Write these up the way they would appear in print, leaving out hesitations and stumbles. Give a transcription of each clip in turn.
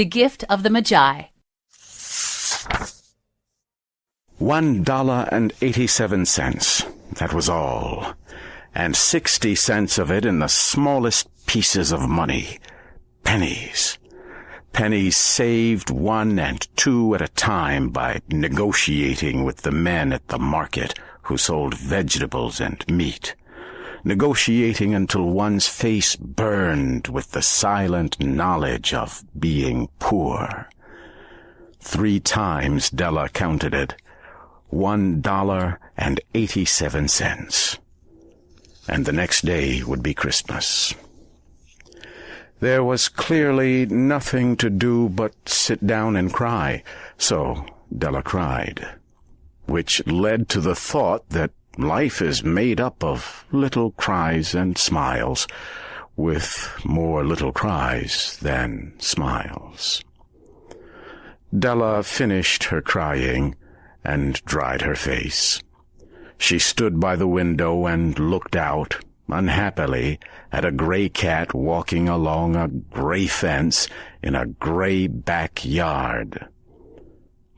The Gift of the Magi. $1.87, that was all, and 60 cents of it in the smallest pieces of money, pennies. Pennies saved 1 and 2 at a time by negotiating with the men at the market who sold vegetables and meat, negotiating until one's face burned with the silent knowledge of being poor. 3 times Della counted it, $1.87. And the next day would be Christmas. There was clearly nothing to do but sit down and cry, so Della cried, which led to the thought that life is made up of little cries and smiles, with more little cries than smiles. Della finished her crying and dried her face. She stood by the window and looked out, unhappily, at a gray cat walking along a gray fence in a gray backyard.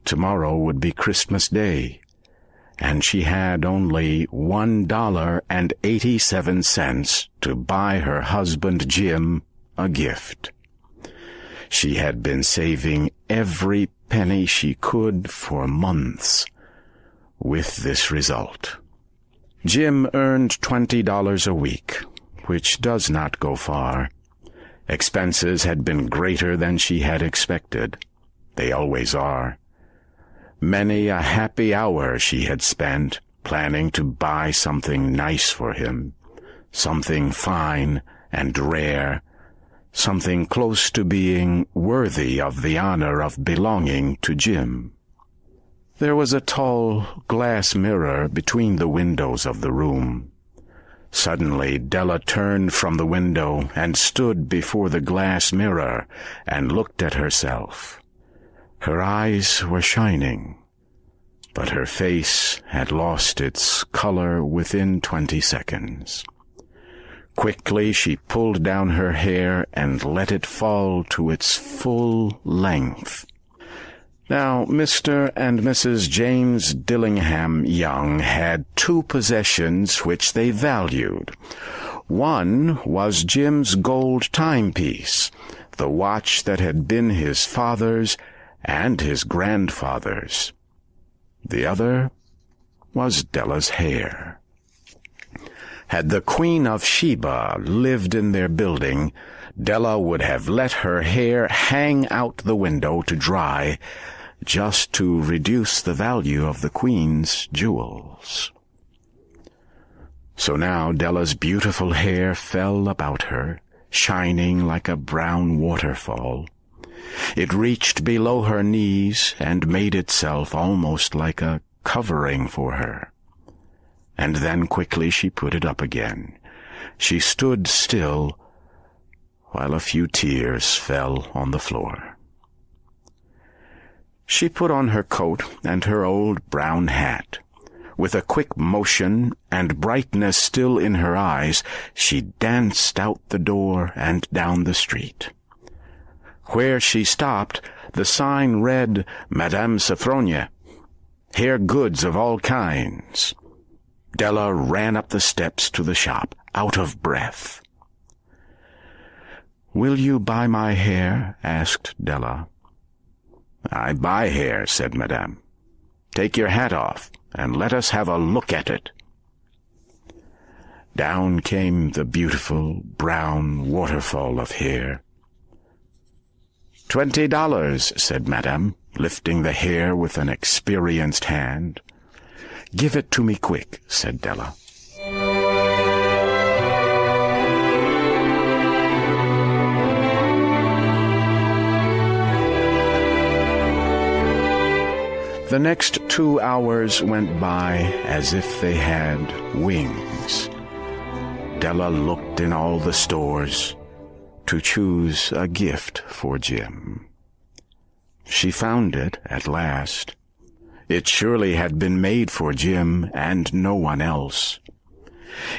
Tomorrow would be Christmas Day, and she had only $1.87 to buy her husband Jim a gift. She had been saving every penny she could for months, with this result. Jim earned $20 a week, which does not go far. Expenses had been greater than she had expected. They always are. Many a happy hour she had spent planning to buy something nice for him, something fine and rare, something close to being worthy of the honor of belonging to Jim. There was a tall glass mirror between the windows of the room. Suddenly Della turned from the window and stood before the glass mirror and looked at herself. Her eyes were shining, but her face had lost its color within 20 seconds. Quickly she pulled down her hair and let it fall to its full length. Now, Mr. and Mrs. James Dillingham Young had 2 possessions which they valued. One was Jim's gold timepiece, the watch that had been his father's and his grandfather's. The other was Della's hair. Had the Queen of Sheba lived in their building, Della would have let her hair hang out the window to dry, just to reduce the value of the Queen's jewels. So now Della's beautiful hair fell about her, shining like a brown waterfall. It reached below her knees and made itself almost like a covering for her. And then quickly she put it up again. She stood still while a few tears fell on the floor. She put on her coat and her old brown hat. With a quick motion and brightness still in her eyes, she danced out the door and down the street. Where she stopped, the sign read, Madame Sophronia, hair goods of all kinds. Della ran up the steps to the shop, out of breath. "Will you buy my hair?" asked Della. "I buy hair," said Madame. "Take your hat off, and let us have a look at it." Down came the beautiful brown waterfall of hair. $20, said Madame, lifting the hair with an experienced hand. "Give it to me quick," said Della. The next 2 hours went by as if they had wings. Della looked in all the stores to choose a gift for Jim. She found it at last. It surely had been made for Jim and no one else.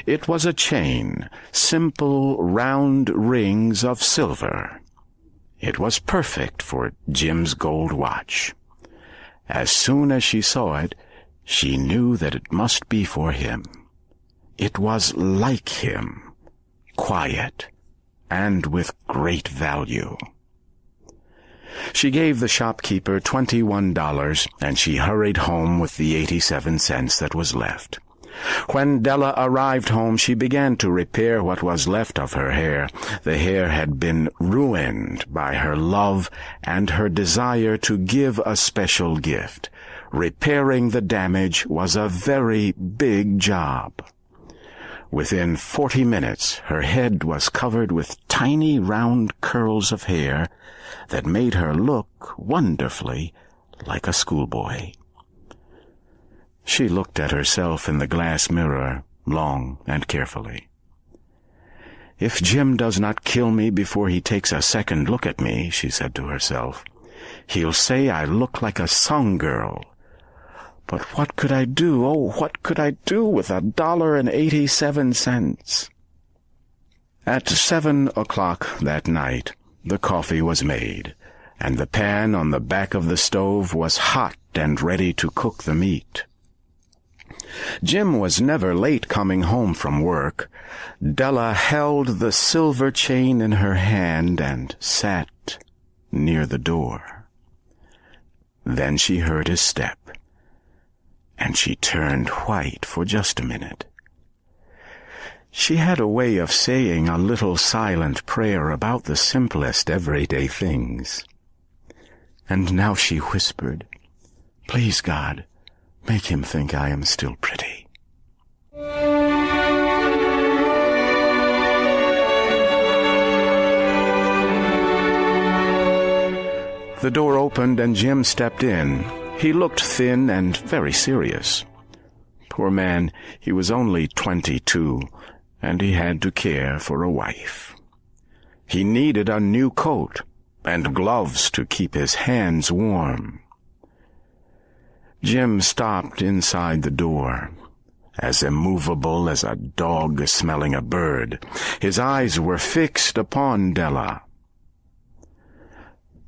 It was a chain, simple round rings of silver. It was perfect for Jim's gold watch. As soon as she saw it, she knew that it must be for him. It was like him, quiet, and with great value. She gave the shopkeeper $21, and she hurried home with the 87 cents that was left. When Della arrived home, she began to repair what was left of her hair. The hair had been ruined by her love and her desire to give a special gift. Repairing the damage was a very big job. Within 40 minutes, her head was covered with tiny round curls of hair that made her look wonderfully like a schoolboy. She looked at herself in the glass mirror long and carefully. "If Jim does not kill me before he takes a second look at me," she said to herself, "he'll say I look like a song girl. But what could I do? Oh, what could I do with $1.87? At 7 o'clock that night, the coffee was made, and the pan on the back of the stove was hot and ready to cook the meat. Jim was never late coming home from work. Della held the silver chain in her hand and sat near the door. Then she heard his step, and she turned white for just a minute. She had a way of saying a little silent prayer about the simplest everyday things. And now she whispered, "Please, God, make him think I am still pretty." The door opened and Jim stepped in. He looked thin and very serious. Poor man, he was only 22, and he had to care for a wife. He needed a new coat and gloves to keep his hands warm. Jim stopped inside the door, as immovable as a dog smelling a bird. His eyes were fixed upon Della.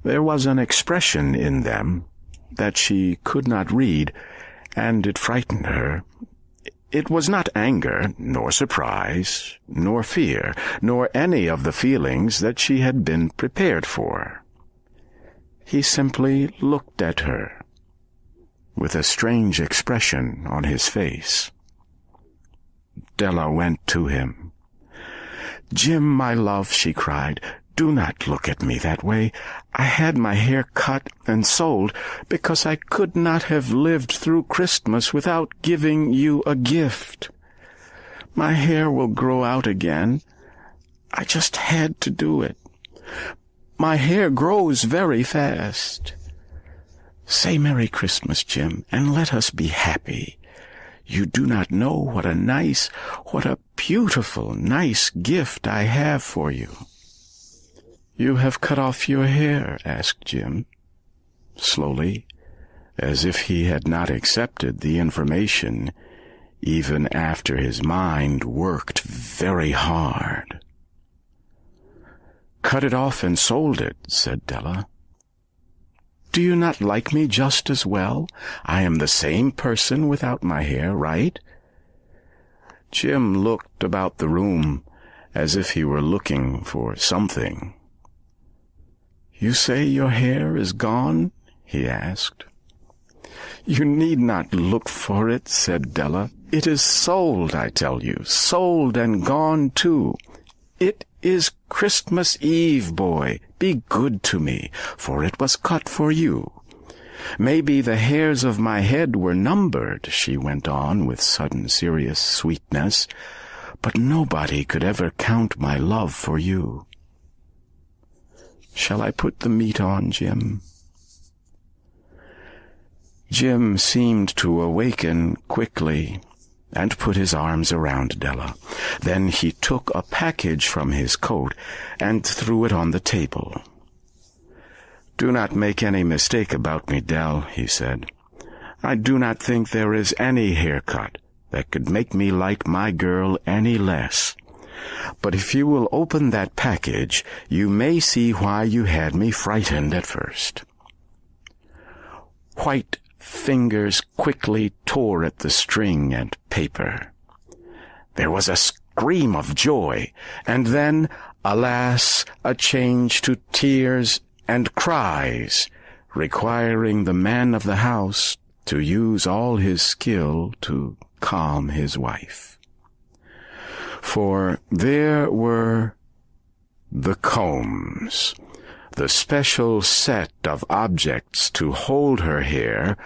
There was an expression in them that she could not read, and it frightened her. It was not anger, nor surprise, nor fear, nor any of the feelings that she had been prepared for. He simply looked at her, with a strange expression on his face. Della went to him. "Jim, my love," she cried, "do not look at me that way. I had my hair cut and sold because I could not have lived through Christmas without giving you a gift. My hair will grow out again. I just had to do it. My hair grows very fast. Say Merry Christmas, Jim, and let us be happy. You do not know what a beautiful, nice gift I have for you." "You have cut off your hair?" asked Jim, slowly, as if he had not accepted the information, even after his mind worked very hard. "Cut it off and sold it," said Della. "Do you not like me just as well? I am the same person without my hair, right?" Jim looked about the room as if he were looking for something. "You say your hair is gone?" he asked. "You need not look for it," said Della. "It is sold, I tell you, sold and gone too. It is Christmas Eve, boy. Be good to me, for it was cut for you. Maybe the hairs of my head were numbered," she went on with sudden serious sweetness, "but nobody could ever count my love for you. Shall I put the meat on, Jim?" Jim seemed to awaken quickly and put his arms around Della. Then he took a package from his coat and threw it on the table. "Do not make any mistake about me, Dell," he said. "I do not think there is any haircut that could make me like my girl any less. But if you will open that package, you may see why you had me frightened at first." White fingers quickly tore at the string and paper. There was a scream of joy, and then, alas, a change to tears and cries, requiring the man of the house to use all his skill to calm his wife. For there were the combs, the special set of objects to hold her hair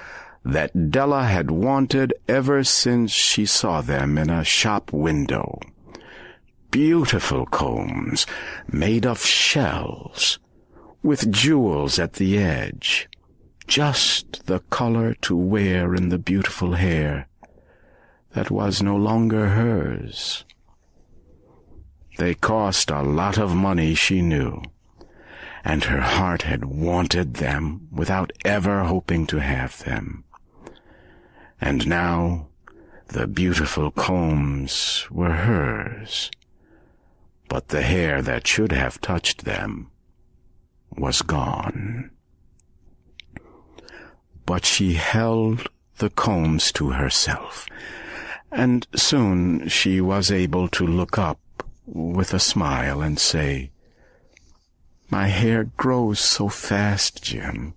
that Della had wanted ever since she saw them in a shop window. Beautiful combs made of shells, with jewels at the edge, just the color to wear in the beautiful hair that was no longer hers. They cost a lot of money, she knew, and her heart had wanted them without ever hoping to have them. And now the beautiful combs were hers, but the hair that should have touched them was gone. But she held the combs to herself, and soon she was able to look up with a smile and say, "My hair grows so fast, Jim."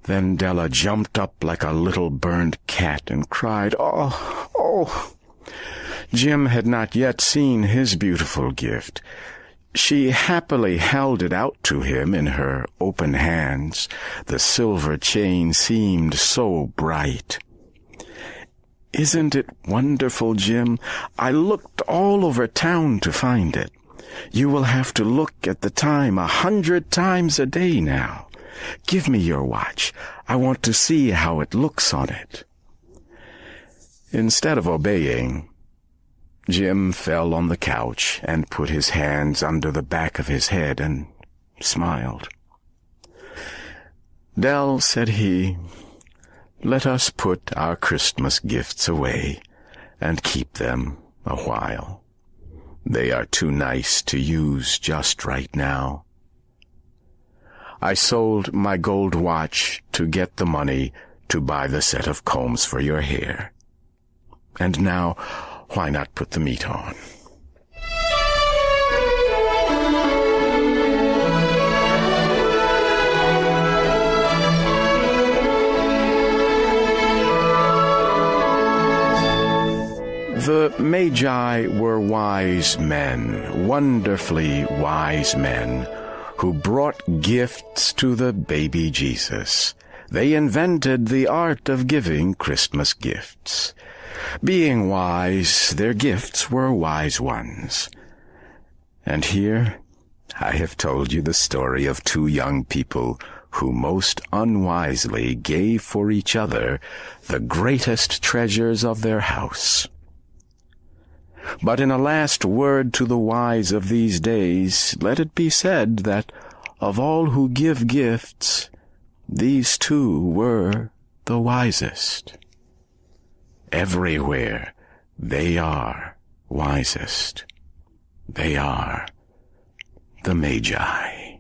Then Della jumped up like a little burned cat and cried, "Oh, oh!" Jim had not yet seen his beautiful gift. She happily held it out to him in her open hands. The silver chain seemed so bright. "Isn't it wonderful, Jim? I looked all over town to find it. You will have to look at the time 100 times a day now. Give me your watch. I want to see how it looks on it." Instead of obeying, Jim fell on the couch and put his hands under the back of his head and smiled. "Dell," said he, "let us put our Christmas gifts away and keep them a while. They are too nice to use just right now. I sold my gold watch to get the money to buy the set of combs for your hair. And now, why not put the meat on?" The Magi were wise men, wonderfully wise men, who brought gifts to the baby Jesus. They invented the art of giving Christmas gifts. Being wise, their gifts were wise ones. And here I have told you the story of two young people who most unwisely gave for each other the greatest treasures of their house. But in a last word to the wise of these days, let it be said that of all who give gifts, these two were the wisest. Everywhere they are wisest. They are the Magi.